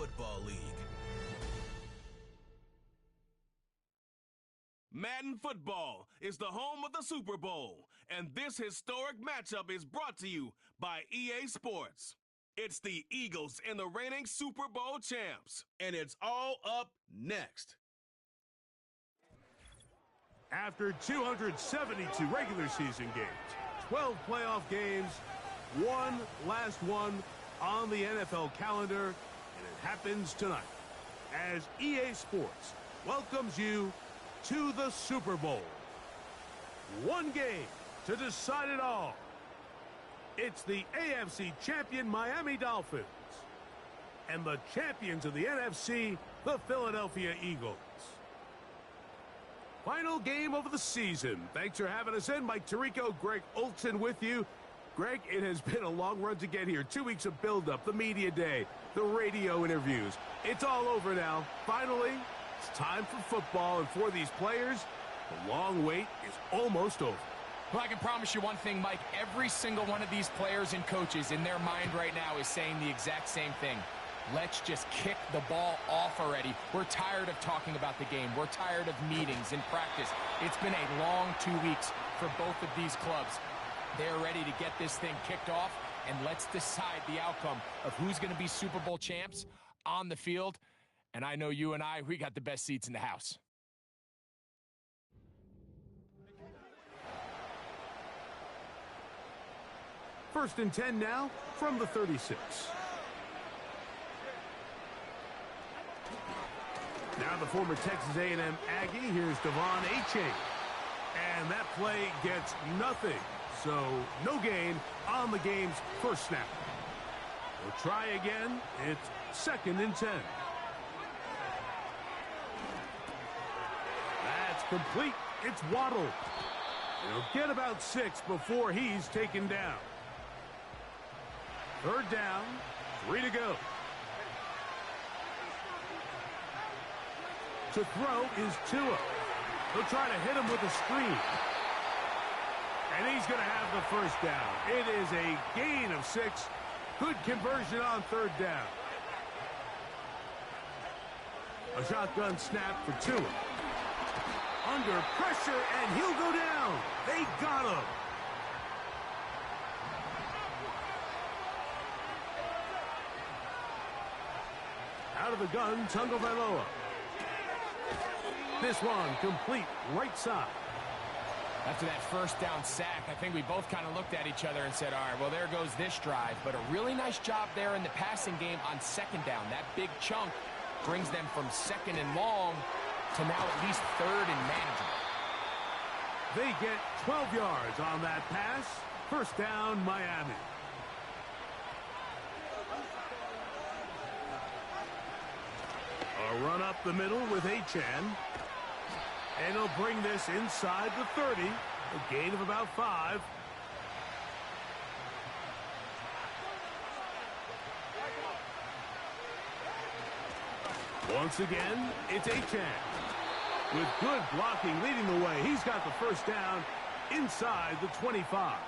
Football League. Madden Football is the home of the Super Bowl, and this historic matchup is brought to you by EA Sports. It's the Eagles and the reigning Super Bowl champs, and it's all up next. After 272 regular season games, 12 playoff games, one last one on the NFL calendar, and it happens tonight as EA Sports welcomes you to the Super Bowl. One game to decide it all. It's the AFC champion Miami Dolphins and the champions of the NFC, the Philadelphia Eagles. Final game of the season. Thanks for having us in. Mike Tirico, Greg Olsen with you. Greg, it has been a long run to get here. 2 weeks of build-up, the media day, the radio interviews. It's all over now. Finally, it's time for football, and for these players, the long wait is almost over. Well, I can promise you one thing, Mike. Every single one of these players and coaches in their mind right now is saying the exact same thing. Let's just kick the ball off already. We're tired of talking about the game. We're tired of meetings and practice. It's been a long 2 weeks for both of these clubs. They're ready to get this thing kicked off, and let's decide the outcome of who's going to be Super Bowl champs on the field. And I know you and we got the best seats in the house. First and 10 now from the 36. Now the former Texas A&M Aggie, here's Devon Achane. And that play gets nothing. So no gain on the game's first snap. We'll try again. It's second and 10. That's complete. It's Waddle. He'll get about 6 before he's taken down. Third down, 3 to go. To throw is Tua. He'll try to hit him with a screen. And he's going to have the first down. It is a gain of 6. Good conversion on third down. A shotgun snap for Tua. Under pressure, and he'll go down. They got him. Out of the gun, Tagovailoa. This one complete right side. After that first down sack, I think we both kind of looked at each other and said, all right, well, there goes this drive. But a really nice job there in the passing game on second down. That big chunk brings them from second and long to now at least third and manageable. They get 12 yards on that pass. First down, Miami. A run up the middle with Achane. And he'll bring this inside the 30. A gain of about 5. Once again, it's Achane. With good blocking leading the way, he's got the first down inside the 25.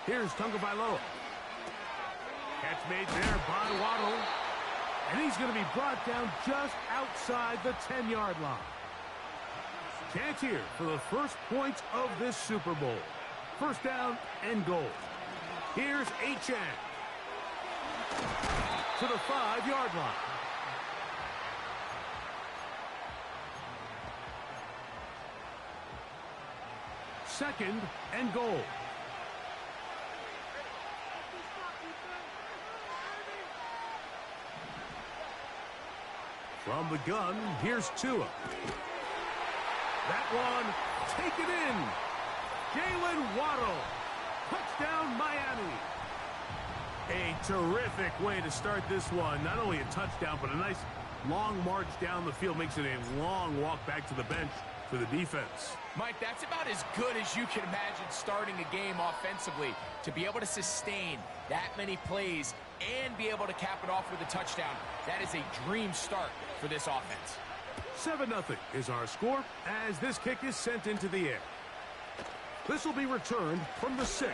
Here's Tagovailoa. Catch made there by Waddle. And he's going to be brought down just outside the 10-yard line. Chance here for the first points of this Super Bowl. First down and goal. Here's Achane. To the 5-yard line. Second and goal. From the gun, here's Tua. That one taken in. Jalen Waddle. Touchdown, Miami. A terrific way to start this one. Not only a touchdown, but a nice long march down the field. Makes it a long walk back to the bench for the defense. Mike, that's about as good as you can imagine starting a game offensively. To be able to sustain that many plays and be able to cap it off with a touchdown, that is a dream start for this offense. 7-0 is our score as this kick is sent into the air. This will be returned from the 6.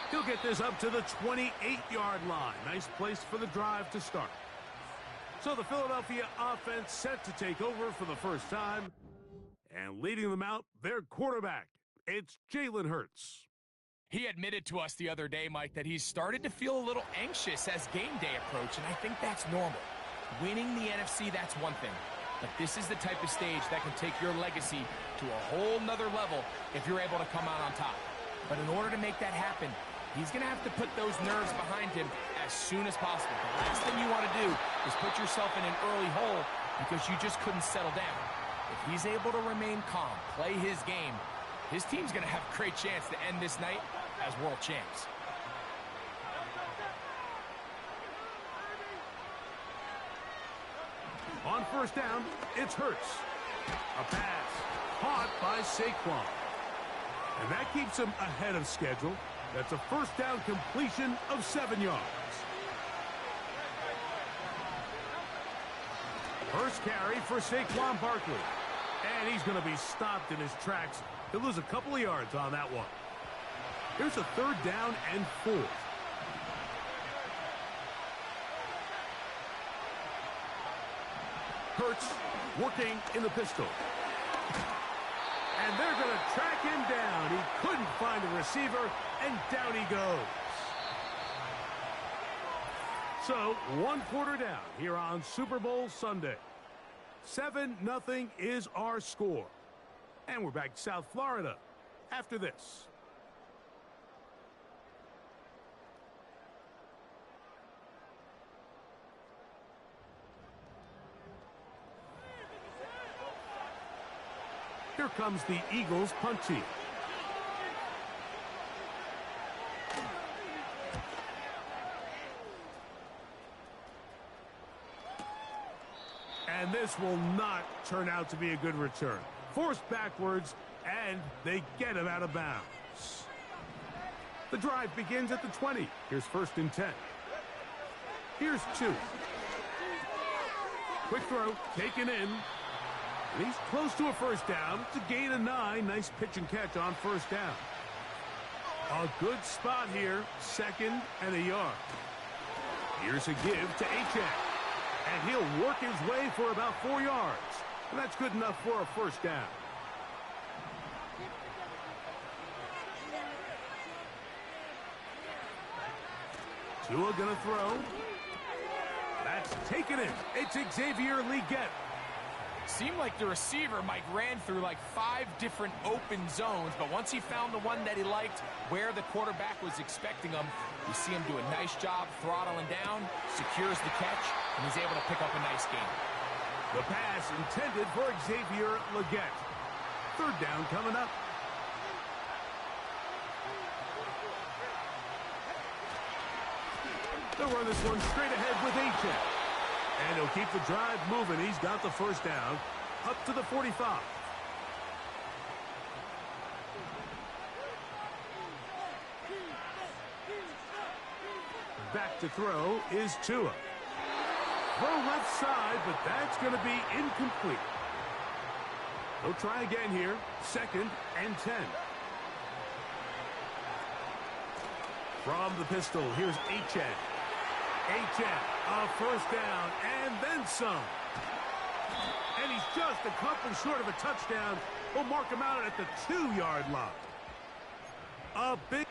He'll get this up to the 28-yard line. Nice place for the drive to start. So the Philadelphia offense set to take over for the first time. And leading them out, their quarterback. It's Jalen Hurts. He admitted to us the other day, Mike, that he's started to feel a little anxious as game day approached, and I think that's normal. Winning the NFC, that's one thing. But this is the type of stage that can take your legacy to a whole nother level if you're able to come out on top. But in order to make that happen, he's going to have to put those nerves behind him as soon as possible. The last thing you want to do is put yourself in an early hole because you just couldn't settle down. If he's able to remain calm, play his game, his team's going to have a great chance to end this night as world champs. On first down, it's Hurts. A pass caught by Saquon. And that keeps him ahead of schedule. That's a first down completion of 7 yards. First carry for Saquon Barkley. And he's going to be stopped in his tracks. He'll lose a couple of yards on that one. Here's a 3rd down and 4. Hurts working in the pistol. And they're going to track him down. He couldn't find a receiver, and down he goes. So, 1 quarter down here on Super Bowl Sunday. 7-0 is our score. And we're back to South Florida after this. Here comes the Eagles punt team. And this will not turn out to be a good return. Forced backwards, and they get him out of bounds. The drive begins at the 20. Here's 1st and 10. Here's 2. Quick throw, taken in. And he's close to a first down. It's a gain of 9. Nice pitch and catch on first down. A good spot here. 2nd and a yard. Here's a give to Achane. And he'll work his way for about 4 yards. And that's good enough for a first down. Tua gonna throw. That's taken in. It's Xavier Legette. Seemed like the receiver, Mike, ran through like 5 different open zones, but once he found the one that he liked, where the quarterback was expecting him, you see him do a nice job throttling down, secures the catch, and he's able to pick up a nice gain. The pass intended for Xavier Legette. 3rd down coming up. They'll run this one straight ahead with Achane. And he'll keep the drive moving. He's got the first down up to the 45. Back to throw is Tua. Throw left side, but that's going to be incomplete. They'll try again here. 2nd and 10. From the pistol, here's Achane. Achane, a first down, and then some. And he's just a couple short of a touchdown. We'll mark him out at the 2-yard line. A big...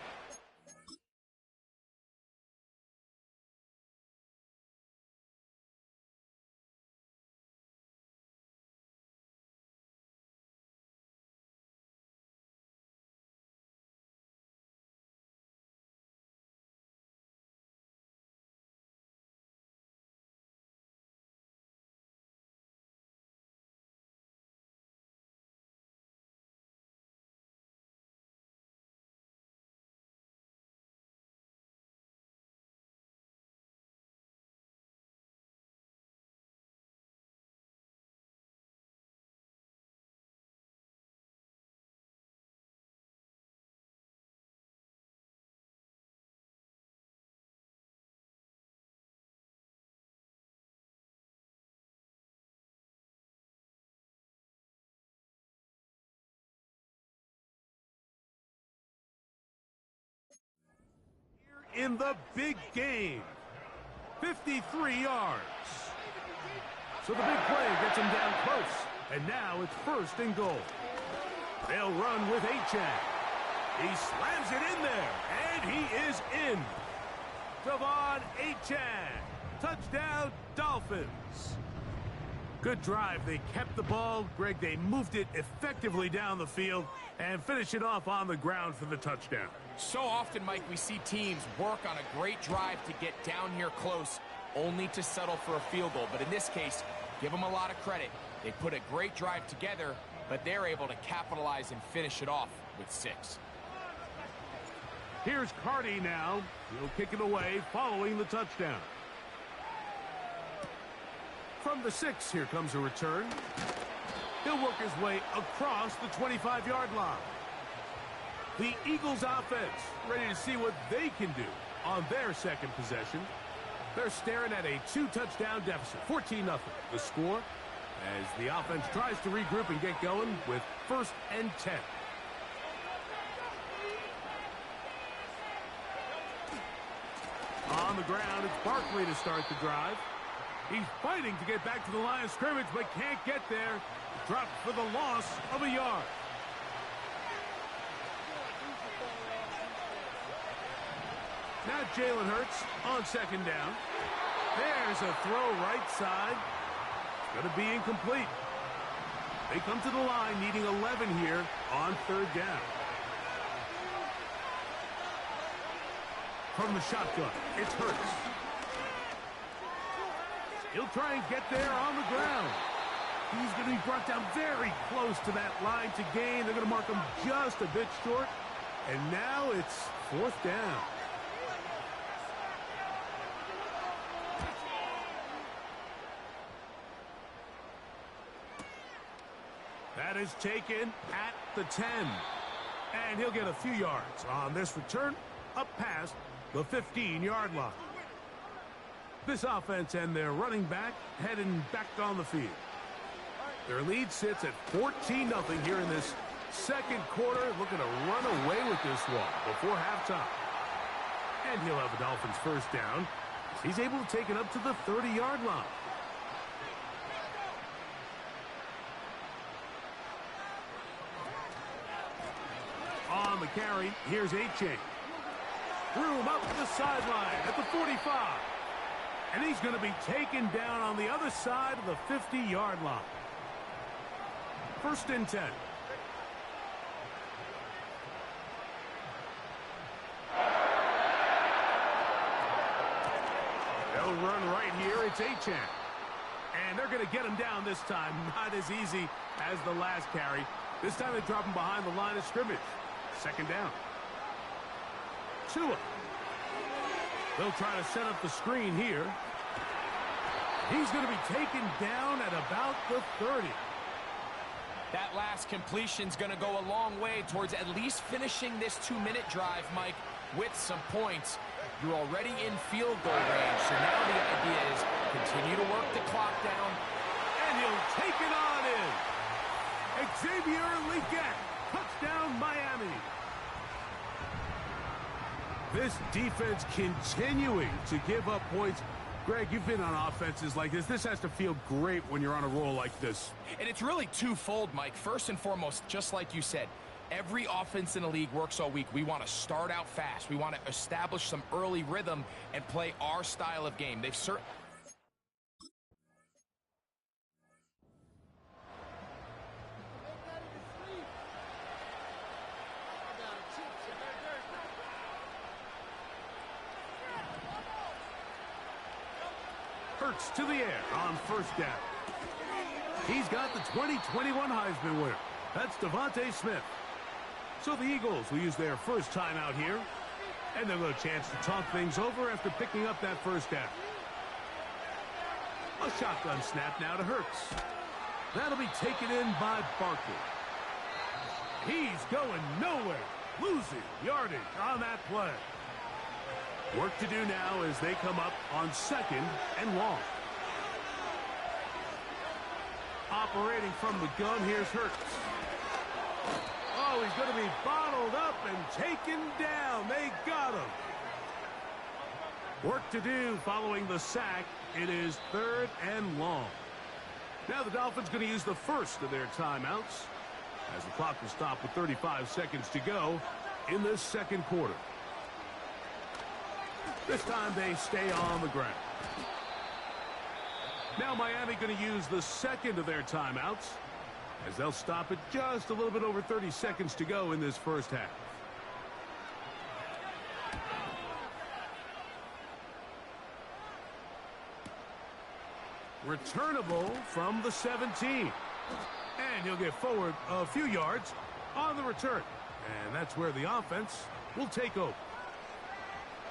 in the big game. 53 yards. So the big play gets him down close. And now it's 1st and goal. They'll run with Achane. He slams it in there, and he is in. Devon Achane. Touchdown, Dolphins. Good drive. They kept the ball. Greg, they moved it effectively down the field and finished it off on the ground for the touchdown. So often, Mike, we see teams work on a great drive to get down here close, only to settle for a field goal. But in this case, give them a lot of credit. They put a great drive together, but they're able to capitalize and finish it off with 6. Here's Carty now. He'll kick it away following the touchdown. From the 6, here comes a return. He'll work his way across the 25-yard line. The Eagles offense ready to see what they can do on their second possession. They're staring at a 2-touchdown deficit, 14-0. The score as the offense tries to regroup and get going with 1st and 10. On the ground, it's Barkley to start the drive. He's fighting to get back to the line of scrimmage, but can't get there. Dropped for the loss of a yard. Now Jalen Hurts on 2nd down. There's a throw right side. It's going to be incomplete. They come to the line needing 11 here on 3rd down. From the shotgun, it's Hurts. He'll try and get there on the ground. He's going to be brought down very close to that line to gain. They're going to mark him just a bit short. And now it's 4th down. That is taken at the 10. And he'll get a few yards on this return up past the 15-yard line. This offense and their running back heading back on the field. Their lead sits at 14-0 here in this 2nd quarter. Looking to run away with this one before halftime. And he'll have the Dolphins 1st down. He's able to take it up to the 30-yard line. On the carry, here's Achane. Room up the sideline at the 45. And he's going to be taken down on the other side of the 50-yard line. 1st and 10. They'll run right here. It's Achane. And they're going to get him down this time. Not as easy as the last carry. This time they drop him behind the line of scrimmage. 2nd down. Tua. They'll try to set up the screen here. He's going to be taken down at about the 30. That last completion's going to go a long way towards at least finishing this 2-minute drive, Mike, with some points. You're already in field goal range, so now the idea is continue to work the clock down. And he'll take it on in. Xavier Legette. Touchdown, Miami. This defense continuing to give up points. Greg, you've been on offenses like this. This has to feel great when you're on a roll like this. And it's really twofold, Mike. First and foremost, just like you said, every offense in the league works all week. We want to start out fast. We want to establish some early rhythm and play our style of game. They've certainly... Hurts to the air on 1st down. He's got the 2021 Heisman winner. That's Devontae Smith. So the Eagles will use their 1st time out here. And they'll have a chance to talk things over after picking up that 1st down. A shotgun snap now to Hurts. That'll be taken in by Barkley. He's going nowhere. Losing yardage on that play. Work to do now as they come up on 2nd and long. Operating from the gun, here's Hurts. Oh, he's going to be bottled up and taken down. They got him. Work to do following the sack. It is 3rd and long. Now the Dolphins going to use the first of their timeouts as the clock will stop with 35 seconds to go in this second quarter. This time they stay on the ground. Now Miami going to use the second of their timeouts as they'll stop it just a little bit over 30 seconds to go in this first half. Returnable from the 17. And he'll get forward a few yards on the return. And that's where the offense will take over.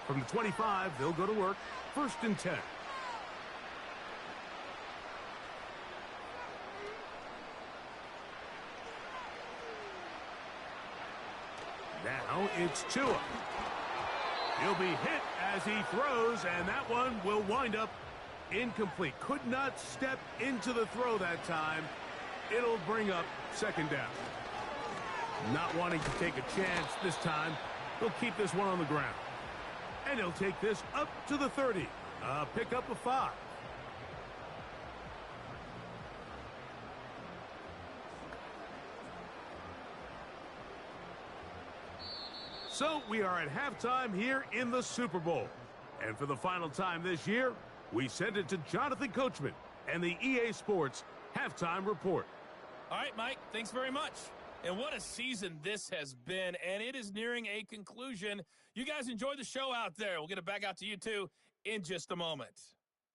From the 25, they'll go to work. 1st and 10. Now it's Tua. He'll be hit as he throws, and that one will wind up incomplete. Could not step into the throw that time. It'll bring up 2nd down. Not wanting to take a chance this time, he'll keep this one on the ground. And he'll take this up to the 30. Pick up a 5. So we are at halftime here in the Super Bowl. And for the final time this year, we send it to Jonathan Coachman and the EA Sports Halftime Report. All right, Mike, thanks very much. And what a season this has been, and it is nearing a conclusion. You guys enjoy the show out there. We'll get it back out to you, too, in just a moment.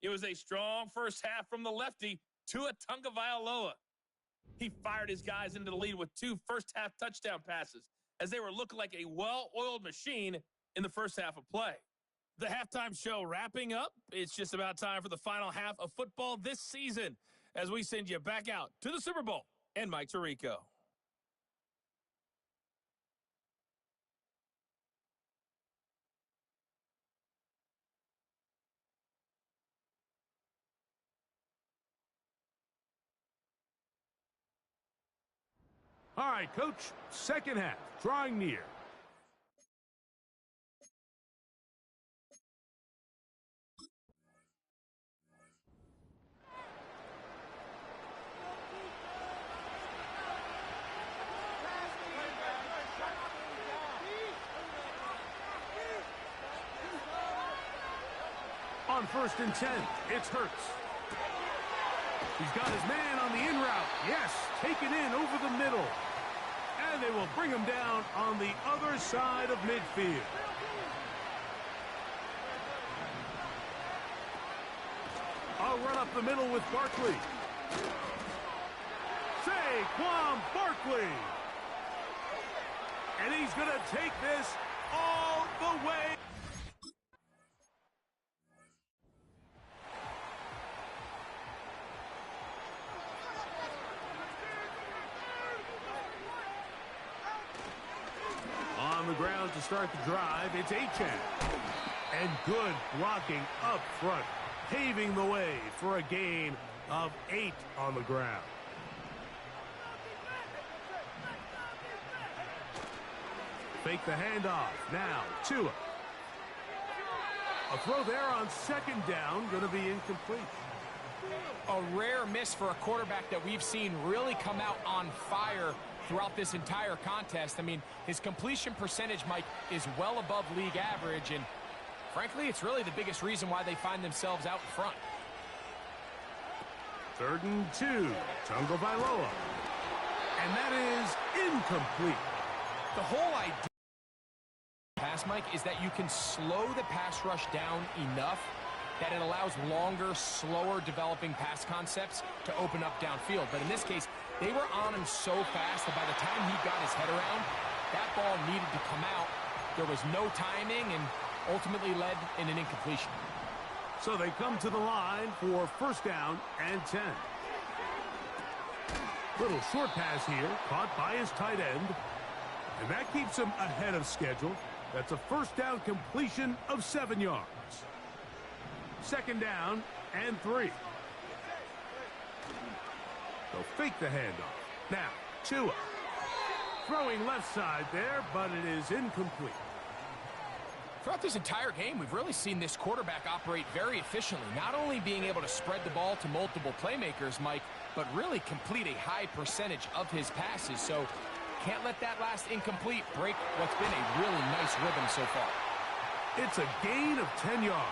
It was a strong first half from the lefty, Tua Tagovailoa. He fired his guys into the lead with 2 first-half touchdown passes as they were looking like a well-oiled machine in the first half of play. The halftime show wrapping up. It's just about time for the final half of football this season as we send you back out to the Super Bowl and Mike Tirico. All right, Coach, second half, drawing near. On 1st and 10, it's Hurts. He's got his man on the in route. Yes, taken in over the middle. And they will bring him down on the other side of midfield. I'll run up the middle with Barkley. Saquon Barkley. And he's going to take this all the way. On the ground to start the drive, it's Achane. And good blocking up front, paving the way for a gain of 8 on the ground. Fake the handoff. Now, Tua. A throw there on 2nd down, going to be incomplete. A rare miss for a quarterback that we've seen really come out on fire throughout this entire contest. I mean, his completion percentage, Mike, is well above league average, and frankly, it's really the biggest reason why they find themselves out in front. 3rd and 2, Tagovailoa. And that is incomplete. The whole idea pass, Mike, is that you can slow the pass rush down enough that it allows longer, slower developing pass concepts to open up downfield. But in this case, they were on him so fast that by the time he got his head around, that ball needed to come out. There was no timing and ultimately led in an incompletion. So they come to the line for 1st down and 10. Little short pass here, caught by his tight end. And that keeps him ahead of schedule. That's a 1st down completion of 7 yards. 2nd down and 3. They'll fake the handoff. Now, Tua. Throwing left side there, but it is incomplete. Throughout this entire game, we've really seen this quarterback operate very efficiently, not only being able to spread the ball to multiple playmakers, Mike, but really complete a high percentage of his passes. So can't let that last incomplete break what's been a really nice rhythm so far. It's a gain of 10 yards.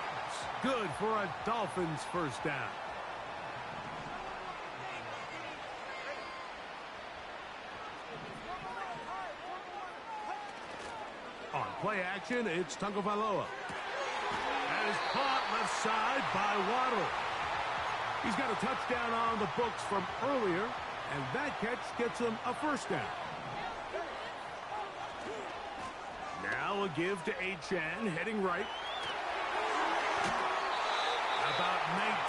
Good for a Dolphins first down. On play action, it's Tagovailoa. And is caught left side by Waddle. He's got a touchdown on the books from earlier, and that catch gets him a first down. Now a give to Achane, heading right. About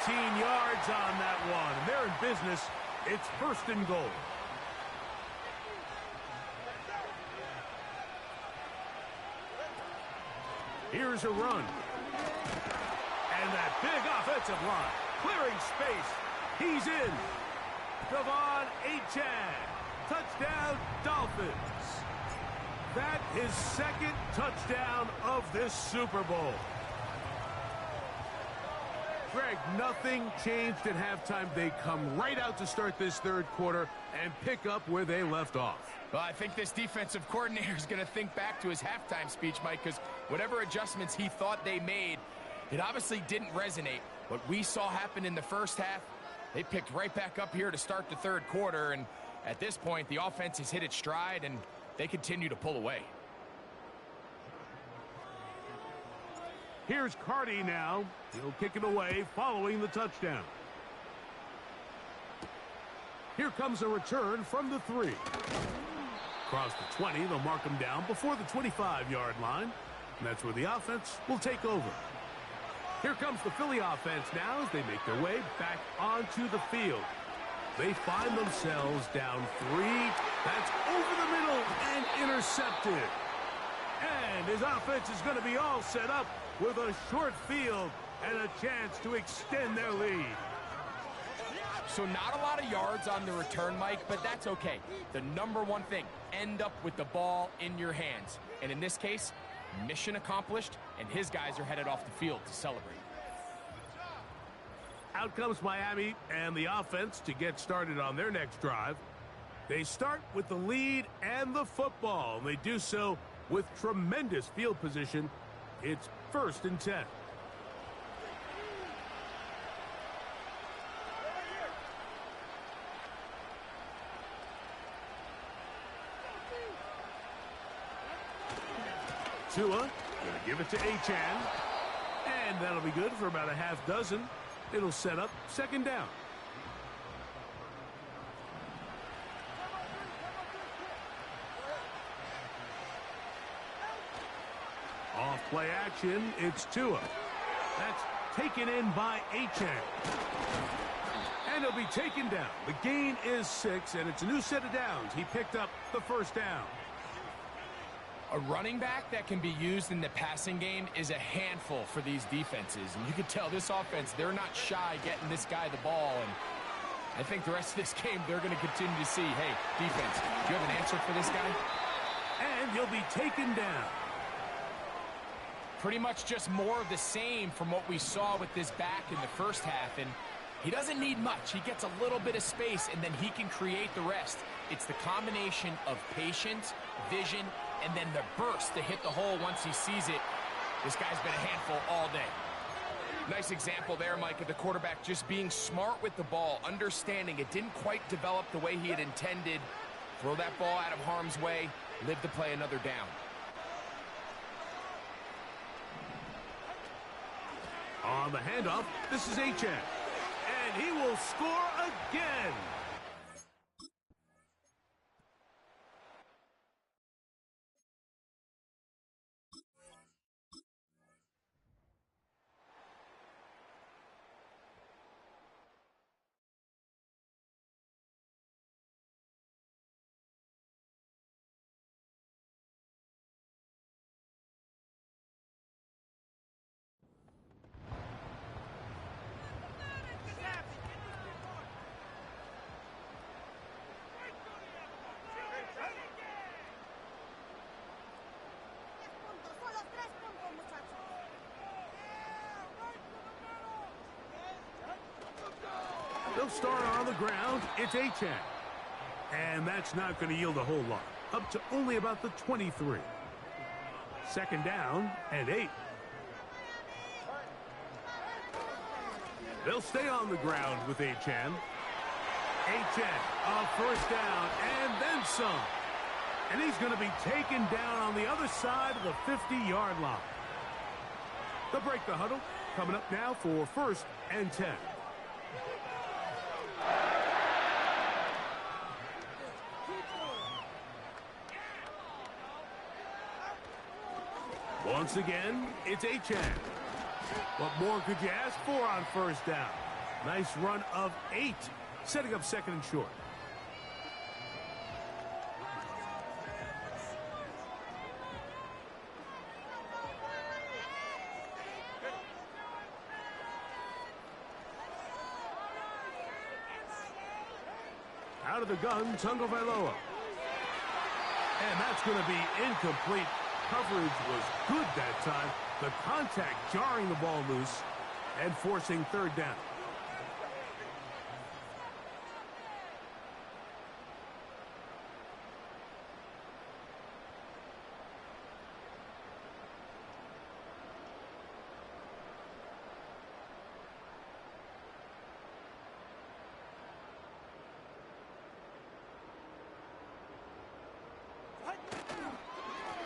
19 yards on that one. And they're in business. It's first and goal. Here's a run. And that big offensive line. Clearing space. He's in. Devon Achane. Touchdown, Dolphins. That is second touchdown of this Super Bowl. Greg, nothing changed at halftime. They come right out to start this third quarter and pick up where they left off. Well, I think this defensive coordinator is going to think back to his halftime speech, Mike, because whatever adjustments he thought they made, it obviously didn't resonate. What we saw happen in the first half, they picked right back up here to start the third quarter, and at this point, the offense has hit its stride, and they continue to pull away. Here's Carty now. He'll kick it away following the touchdown. Here comes a return from the 3. Across the 20, they'll mark him down before the 25-yard line. And that's where the offense will take over. Here comes the Philly offense now as they make their way back onto the field. They find themselves down 3. That's over the middle and intercepted. And his offense is going to be all set up with a short field and a chance to extend their lead. So not a lot of yards on the return, Mike, but that's okay. The number one thing, end up with the ball in your hands. And in this case, mission accomplished, and his guys are headed off the field to celebrate. Out comes Miami and the offense to get started on their next drive. They start with the lead and the football. They do so with tremendous field position. It's first and 10. Tua going to give it to Achane. And that'll be good for about a half dozen. It'll set up second down. Off play action, it's Tua. That's taken in by Achane. And he'll be taken down. The gain is 6, and it's a new set of downs. He picked up the first down. A running back that can be used in the passing game is a handful for these defenses. And you can tell this offense, they're not shy getting this guy the ball. And I think the rest of this game, they're going to continue to see, hey, defense, do you have an answer for this guy? And he'll be taken down. Pretty much just more of the same from what we saw with this back in the first half. And he doesn't need much. He gets a little bit of space, and then he can create the rest. It's the combination of patience, vision, and then the burst to hit the hole once he sees it. This guy's been a handful all day. Nice example there, Mike, of the quarterback just being smart with the ball, understanding it didn't quite develop the way he had intended. Throw that ball out of harm's way, live to play another down. On the handoff, this is Achane. And he will score again. They'll start on the ground. It's Achane. And that's not going to yield a whole lot. Up to only about the 23. Second down and 8. They'll stay on the ground with Achane. Achane, a first down, and then some. And he's going to be taken down on the other side of the 50-yard line. They'll break the huddle. Coming up now for 1st and 10. Once again, it's Achane. What more could you ask for on first down? Nice run of 8, setting up 2nd and short. Out of the gun, Tagovailoa. And that's going to be incomplete. Coverage was good that time. The contact jarring the ball loose and forcing 3rd down.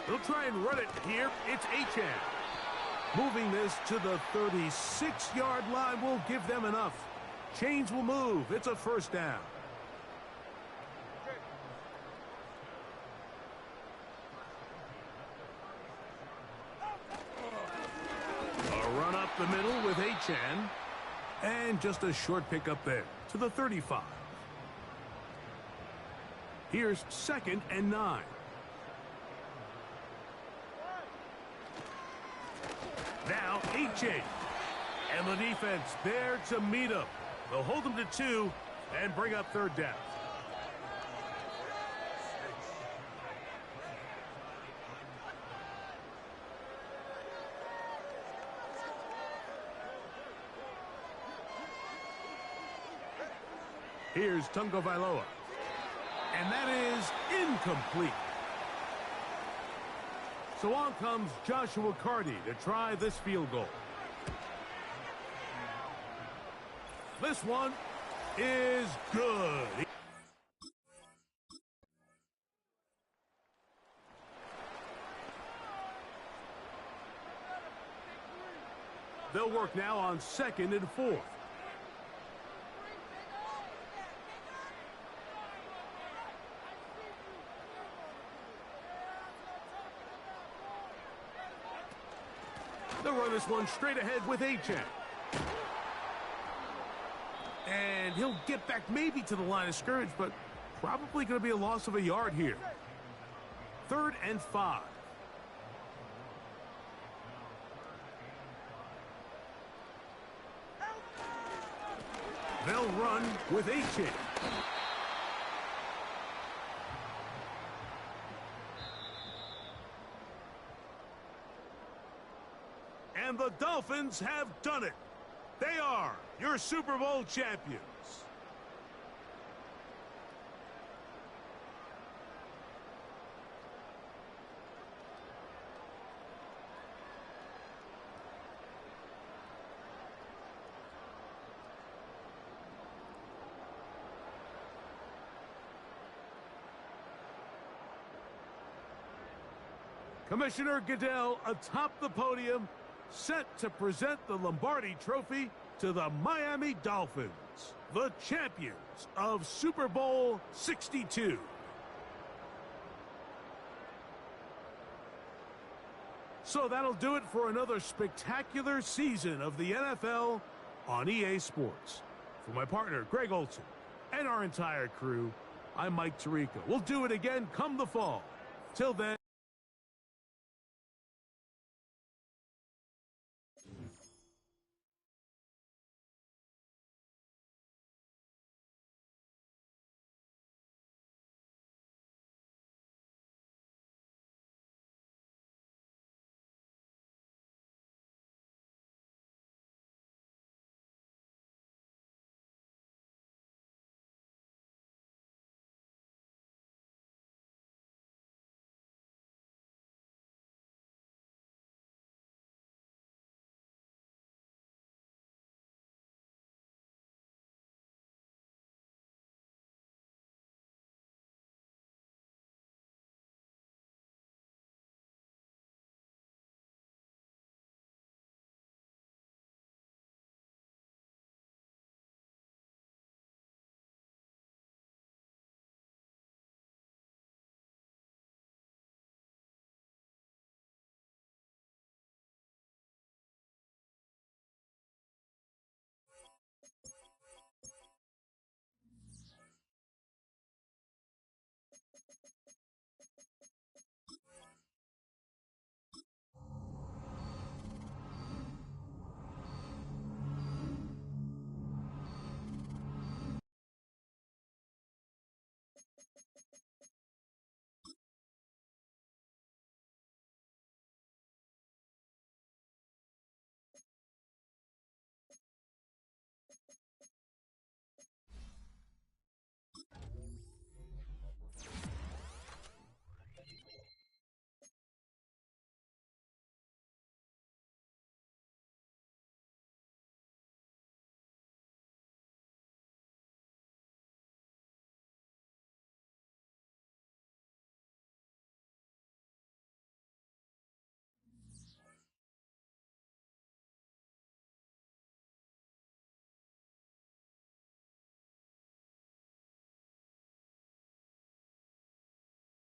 They'll try and run it here. It's Achane. Moving this to the 36-yard line will give them enough. Chains will move. It's a 1st down. A run up the middle with Achane. And just a short pickup there to the 35. Here's 2nd and 9. Now Achane. And the defense there to meet him. They'll hold him to 2 and bring up 3rd down. Here's Tagovailoa. And that is incomplete. So on comes Joshua Carty to try this field goal. This one is good. They'll work now on 2nd and 4. They'll run this one straight ahead with Achane. And he'll get back maybe to the line of scrimmage, but probably going to be a loss of a yard here. 3rd and 5. They'll run with Achane. And the Dolphins have done it. They are your Super Bowl champions. Commissioner Goodell atop the podium, set to present the Lombardi Trophy to the Miami Dolphins, the champions of Super Bowl 62. So that'll do it for another spectacular season of the NFL on EA Sports. For my partner, Greg Olson, and our entire crew, I'm Mike Tirico. We'll do it again come the fall. Till then,